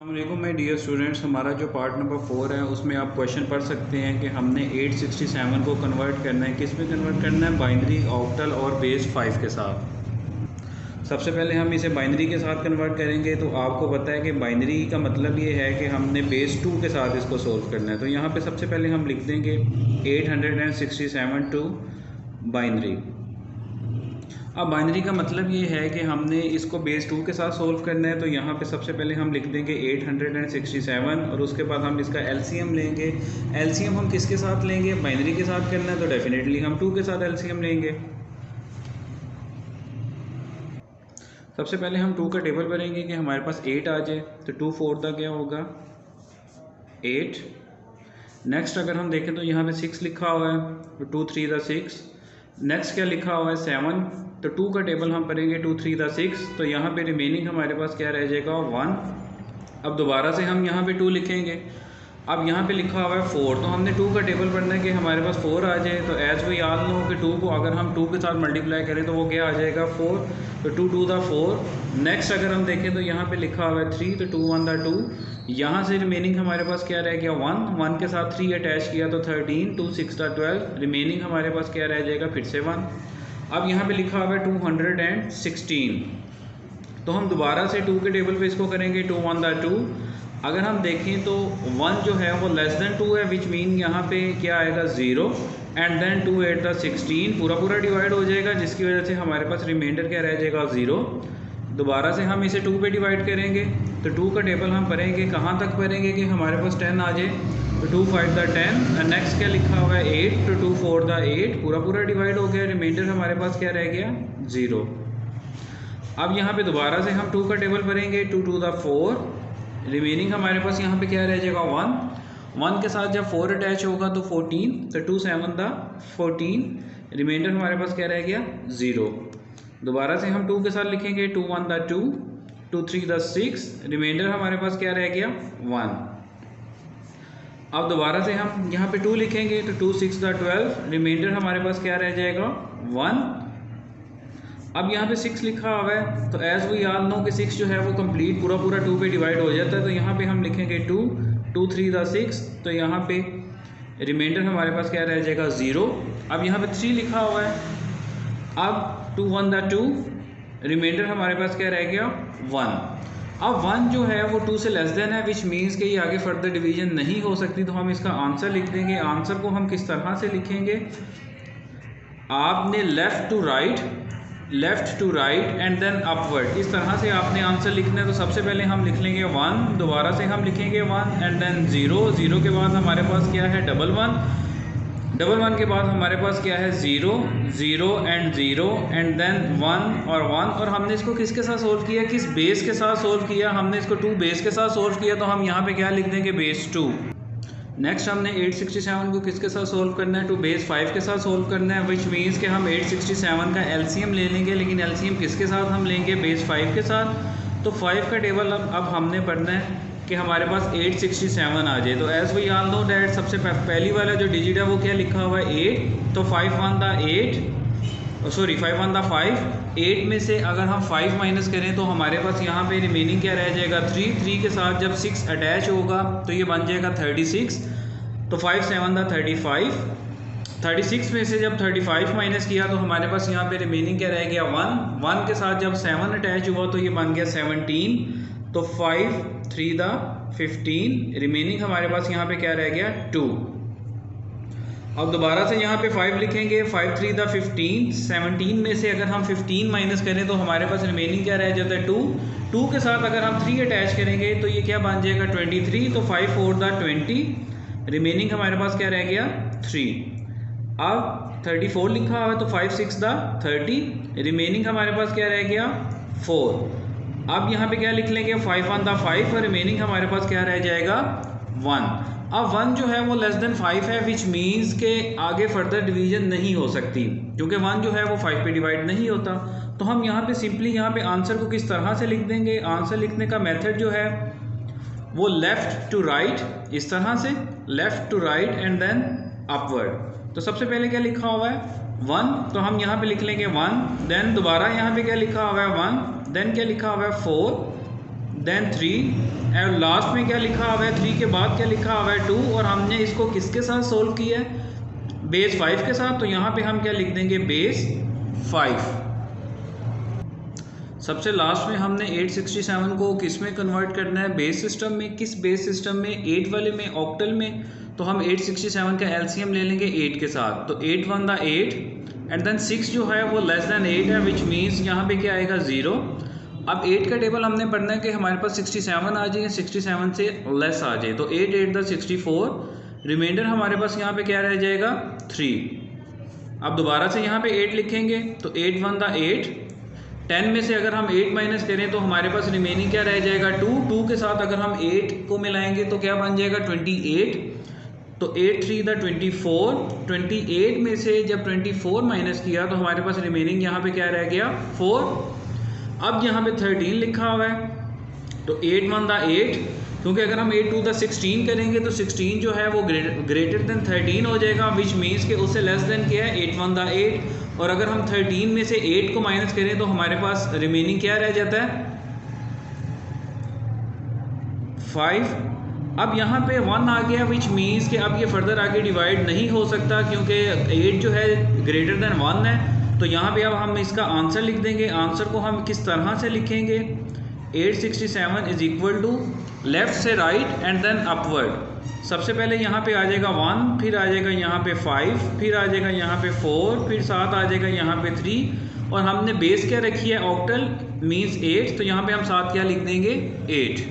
अस्सलामुअलैकुम my dear students. हमारा जो पार्ट नंबर 4 है उसमें आप क्वेश्चन पढ़ सकते हैं कि हमने 867 को कन्वर्ट करना है। किस में कन्वर्ट करना है? बाइनरी, ऑक्टल और बेस 5 के साथ। सबसे पहले हम इसे बाइनरी के साथ कन्वर्ट करेंगे। तो आपको पता है कि बाइनरी का मतलब ये है कि हमने बेस 2 के साथ इसको सोल्व करना है। तो यहाँ पे सबसे पहले हम लिख देंगे 867 टू बाइनरी। अब बाइनरी का मतलब ये है कि हमने इसको बेस 2 के साथ सोल्व करना है। तो यहाँ पे सबसे पहले हम लिख देंगे 867 और उसके बाद हम इसका एलसीएम लेंगे। एलसीएम हम किसके साथ लेंगे? बाइनरी के साथ करना है तो डेफिनेटली हम 2 के साथ एलसीएम लेंगे। सबसे पहले हम 2 का टेबल भरेंगे कि हमारे पास 8 आ जाए। तो 2 4 का क्या होगा? 8। नेक्स्ट अगर हम देखें तो यहाँ पे 6 लिखा हुआ है तो 2 3 6। नेक्स्ट क्या लिखा हुआ है? 7। तो 2 का टेबल हम करेंगे 2 3 6। तो यहाँ पे रिमेनिंग हमारे पास क्या रह जाएगा? 1। अब दोबारा से हम यहाँ पे 2 लिखेंगे। अब यहाँ पे लिखा हुआ है 4। तो हमने 2 का टेबल पढ़ना है कि हमारे पास 4 आ जाए। तो एज वी ऑल नो कि 2 को अगर हम 2 के साथ मल्टीप्लाई करें तो वो क्या आ जाएगा? 4। तो 2 2 दा 4। नेक्स्ट अगर हम देखें तो यहाँ पे लिखा हुआ है 3। तो 2 1 दा 2। यहाँ से रिमेनिंग हमारे पास क्या रह गया? 1 के साथ 3 अटैच किया तो 13। 2 6 दा 12। रिमेनिंग हमारे पास क्या रह जाएगा? फिर से 1। अब यहाँ पे लिखा हुआ है 216। तो हम दोबारा से 2 के टेबल पे इसको करेंगे 2 1 दा 2। अगर हम देखें तो 1 जो है वो लेस देन 2 है, विच मीन यहाँ पे क्या आएगा? 0। एंड देन 2 8 दा 16 पूरा डिवाइड हो जाएगा, जिसकी वजह से हमारे पास रिमाइंडर क्या रह जाएगा? 0। दोबारा से हम इसे 2 पे डिवाइड करेंगे। तो 2 का टेबल हम भरेंगे, कहाँ तक भरेंगे कि हमारे पास 10 आ जाए। तो 2 5 दा 10। नेक्स्ट क्या लिखा हुआ है? 8। तो 2 4 दा 8 पूरा डिवाइड हो गया। रिमाइंडर हमारे पास क्या रह गया? 0। अब यहाँ पे दोबारा से हम 2 का टेबल भरेंगे 2 2 दा 4। रिमेनिंग हमारे पास यहाँ पे क्या रह जाएगा? 1 के साथ जब 4 अटैच होगा तो 14। तो 2 7 दा 14। रिमाइंडर हमारे पास क्या रह गया? 0। दोबारा से हम 2 के साथ लिखेंगे 2 1 दा 2। 2 3 दा 6। रिमाइंडर हमारे पास क्या रह गया? 1। अब दोबारा से हम यहाँ पे 2 लिखेंगे तो 2 6 दा 12। रिमाइंडर हमारे पास क्या रह जाएगा? 1। अब यहाँ पे 6 लिखा हुआ है तो एज वी ऑल नो कि 6 जो है वो कंप्लीट पूरा 2 पे डिवाइड हो जाता है। तो यहाँ पे हम लिखेंगे 2 2 3 दा 6। तो यहाँ पे रिमाइंडर हमारे पास क्या रह जाएगा? 0। अब यहाँ पे 3 लिखा हुआ है। अब 2 1 दा 2। रिमाइंडर हमारे पास क्या रह गया? 1। अब 1 जो है वो 2 से लेस देन है, विच मीन्स कि ये आगे फर्दर डिवीजन नहीं हो सकती। तो हम इसका आंसर लिख देंगे। आंसर को हम किस तरह से लिखेंगे? आपने left to right and then upward, इस तरह से आपने आंसर लिखना है। तो सबसे पहले हम लिख लेंगे 1, दोबारा से हम लिखेंगे 1 एंड देन 0। 0 के बाद हमारे पास क्या है? डबल 1 के बाद हमारे पास क्या है? 0 0 एंड 0 एंड देन 1 और 1। और हमने इसको किसके साथ सोल्व किया? किस बेस के साथ सोल्व किया? हमने इसको 2 बेस के साथ सोल्व किया। तो हम यहाँ पे क्या लिख देंगे? बेस 2। नेक्स्ट हमने 867 को किसके साथ सोल्व करना है? टू बेस 5 के साथ सोल्व करना है, विच मीन्स कि हम 867 का एलसीएम ले लेंगे। लेकिन एलसीएम किसके साथ हम लेंगे? बेस 5 के साथ। तो 5 का टेबल अब हमने पढ़ना है कि हमारे पास 867 आ जाए। तो as we all know that सबसे पहली वाला जो डिजिट है वो क्या लिखा हुआ है? 8। तो 5 1 दा 8, सॉरी 5 1 दा 5। 8 में से अगर हम 5 माइनस करें तो हमारे पास यहाँ पे रिमेनिंग क्या रह जाएगा? 3। 3 के साथ जब 6 अटैच होगा तो ये बन जाएगा 36। तो 5 7 दा 35। 36 में से जब 35 माइनस किया तो हमारे पास यहाँ पे रिमेनिंग क्या रह गया? 1 के साथ जब 7 अटैच हुआ तो ये बन गया 17। तो 5 3 दा 15। रिमेनिंग हमारे पास यहाँ पे क्या रह गया? 2। अब दोबारा से यहाँ पे 5 लिखेंगे 5 3 दा 15। 17 में से अगर हम 15 माइनस करें तो हमारे पास रिमेनिंग क्या रह जाता है? 2। 2 के साथ अगर हम 3 अटैच करेंगे तो ये क्या बन जाएगा? 23। तो 5 4 दा 20। रिमेनिंग हमारे पास क्या रह गया? 3। अब 34 लिखा हुआ है तो 5 6 दा 30। रिमेनिंग हमारे पास क्या रह गया? 4। अब यहाँ पे क्या लिख लेंगे? 5 1 दा 5 और रिमेनिंग हमारे पास क्या रह जाएगा? 1। अब 1 जो है वो लेस देन 5 है, विच मीन्स के आगे फर्दर डिवीजन नहीं हो सकती, क्योंकि 1 जो है वो 5 पे डिवाइड नहीं होता। तो हम यहाँ पे सिंपली यहाँ पे आंसर को किस तरह से लिख देंगे? आंसर लिखने का मेथड जो है वो लेफ़्ट टू राइट, इस तरह से left to right and then upward. तो सबसे पहले क्या लिखा हुआ है? 1। तो हम यहाँ पे लिख लेंगे 1। देन दोबारा यहाँ पे क्या लिखा हुआ है? 1। देन क्या लिखा हुआ है? 4। देन 3 और लास्ट में क्या लिखा हुआ है, 3 के बाद क्या लिखा हुआ है 2, और हमने इसको किसके साथ सोल्व किया है, बेस 5 के साथ। तो यहाँ पे हम क्या लिख देंगे, बेस 5। सबसे लास्ट में हमने 867 को किस में कन्वर्ट करना है, बेस सिस्टम में। किस बेस सिस्टम में, 8 वाले में, ऑक्टल में। तो हम 867 का एलसीएम ले लेंगे 8 के साथ। तो 8 1 दा 8 एंड देन 6 जो है वो लेस देन 8 है, विच मीन्स यहाँ पे क्या आएगा 0। अब 8 का टेबल हमने पढ़ना है कि हमारे पास 67 आ जाए, 67 से लेस आ जाए। तो 8 8 दा 64, रिमाइंडर हमारे पास यहाँ पे क्या रह जाएगा 3। अब दोबारा से यहाँ पे 8 लिखेंगे, तो 8 1 दा 8, 10 में से अगर हम 8 माइनस करें तो हमारे पास रिमेनिंग क्या रह जाएगा 2। 2 के साथ अगर हम 8 को मिलाएंगे तो क्या बन जाएगा 28। तो 8 3 दा 24, 28 में से जब 24 माइनस किया तो हमारे पास रिमेनिंग यहाँ पे क्या रह गया 4। अब यहाँ पे 13 लिखा हुआ है, तो 8 1 दा 8, क्योंकि अगर हम 8 2 दा 16 करेंगे तो 16 जो है वो ग्रेटर देन 13 हो जाएगा, विच मीन्स कि उससे लेस देन क्या है 8 1 दा 8। और अगर हम 13 में से 8 को माइनस करें तो हमारे पास रिमेनिंग क्या रह जाता है 5। अब यहाँ पे 1 आ गया, विच मीन्स कि अब ये फर्दर आगे डिवाइड नहीं हो सकता क्योंकि 8 जो है ग्रेटर देन 1 है। तो यहाँ पे अब हम इसका आंसर लिख देंगे। आंसर को हम किस तरह से लिखेंगे, 867 इज इक्वल टू लेफ्ट से राइट एंड देन अपवर्ड। सबसे पहले यहाँ पे आ जाएगा 1, फिर आ जाएगा यहाँ पे 5, फिर आ जाएगा यहाँ पे 4, फिर 7 आ जाएगा यहाँ पे 3, और हमने बेस क्या रखी है ऑक्टल मीन्स 8। तो यहाँ पे हम 7 क्या लिख देंगे 8।